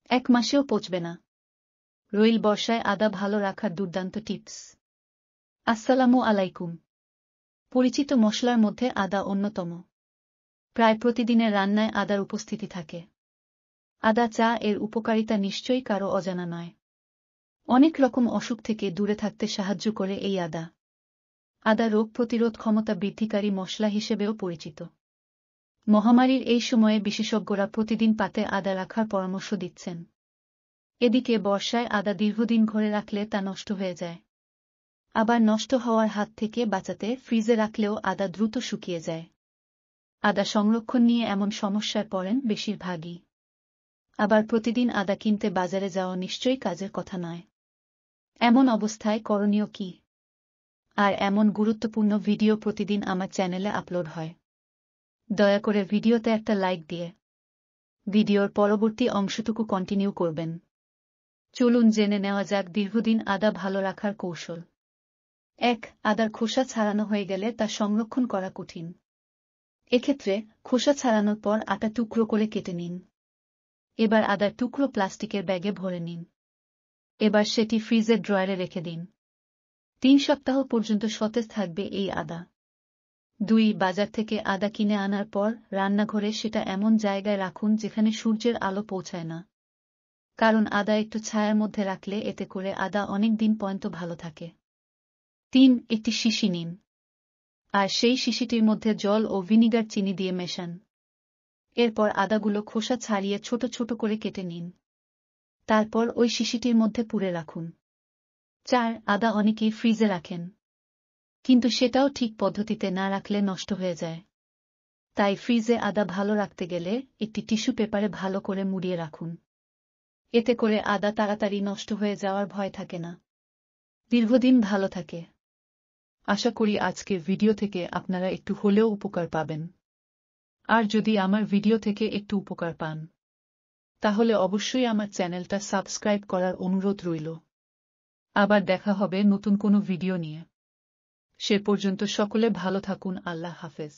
1 মাসেও পচবে না। রইল বর্ষায় আদা ভালো রাখার দুর্দান্ত টিপস। আসসালামু আলাইকুম। পরিচিত মশলার মধ্যে আদা অন্যতম। প্রায় প্রতিদিনের রান্নায় আদার উপস্থিতি থাকে। আদা চা এর উপকারিতা নিশ্চয়ই কারো অজানা নয়। অনেক রকম অসুখ থেকে দূরে থাকতে সাহায্য করে এই আদা। আদা রোগ প্রতিরোধ ক্ষমতা বৃদ্ধিকারী মশলা হিসেবেও পরিচিত। মহামারীর এই সময়ে বিশেষজ্ঞরা প্রতিদিন পাতে আদা রাখার পরামর্শ দিচ্ছেন। এদিকে বর্ষায় আদা দীর্ঘদিন ঘরে রাখলে তা নষ্ট হয়ে যায়। আবার নষ্ট হওয়ার হাত থেকে বাঁচাতে ফ্রিজে রাখলেও আদা দ্রুত শুকিয়ে যায়। আদা সংরক্ষণ নিয়ে এমন সমস্যায় পড়েন বেশিরভাগই। আবার প্রতিদিন আদা কিনতে বাজারে যাওয়া নিশ্চয়ই কাজের কথা নয়। এমন অবস্থায় করণীয় কি? আর এমন গুরুত্বপূর্ণ ভিডিও প্রতিদিন আমার চ্যানেলে আপলোড হয়। দয়া করে ভিডিওতে একটা লাইক দিয়ে ভিডিওর পরবর্তী অংশটুকু কন্টিনিউ করবেন। চলুন জেনে নেওয়া যাক দীর্ঘদিন আদা ভালো রাখার কৌশল। 1. আদার খোসা ছাড়ানো হয়ে গেলে তা সংরক্ষণ করা কঠিন। এক্ষেত্রে খোসা ছাড়ানোর পর আটা টুকরো করে কেটে নিন। এবার আদার টুকরো প্লাস্টিকের ব্যাগে ভরে নিন। এবার সেটি ফ্রিজের ড্রয়ারে রেখে দিন। 3 সপ্তাহ পর্যন্ত সতেজ থাকবে এই আদা। 2. বাজার থেকে আদা কিনে আনার পর রান্নাঘরে সেটা এমন জায়গায় রাখুন যেখানে সূর্যের আলো পৌঁছায় না। কারণ আদা একটু ছায়ার মধ্যে রাখলে এতে করে আদা অনেক দিন পর্যন্ত ভালো থাকে। 3. একটি শিশি নিন। আর সেই শিশিটির মধ্যে জল ও ভিনিগার চিনি দিয়ে মেশান। এরপর আদাগুলো খোসা ছাড়িয়ে ছোট ছোট করে কেটে নিন। তারপর ওই শিশিটির মধ্যে পুরে রাখুন। 4. আদা অনেকেই ফ্রিজে রাখেন। কিন্তু সেটাও ঠিক পদ্ধতিতে না রাখলে নষ্ট হয়ে যায়। তাই ফ্রিজে আদা ভালো রাখতে গেলে একটি টিস্যু পেপারে ভালো করে মুড়িয়ে রাখুন। এতে করে আদা তাড়াতাড়ি নষ্ট হয়ে যাওয়ার ভয় থাকে না, দীর্ঘদিন ভালো থাকে। আশা করি আজকের ভিডিও থেকে আপনারা একটু হলেও উপকার পাবেন। আর যদি আমার ভিডিও থেকে একটু উপকার পান, তাহলে অবশ্যই আমার চ্যানেলটা সাবস্ক্রাইব করার অনুরোধ রইল। আবার দেখা হবে নতুন কোনো ভিডিও নিয়ে। সে পর্যন্ত সকলে ভালো থাকুন। আল্লাহ হাফেজ।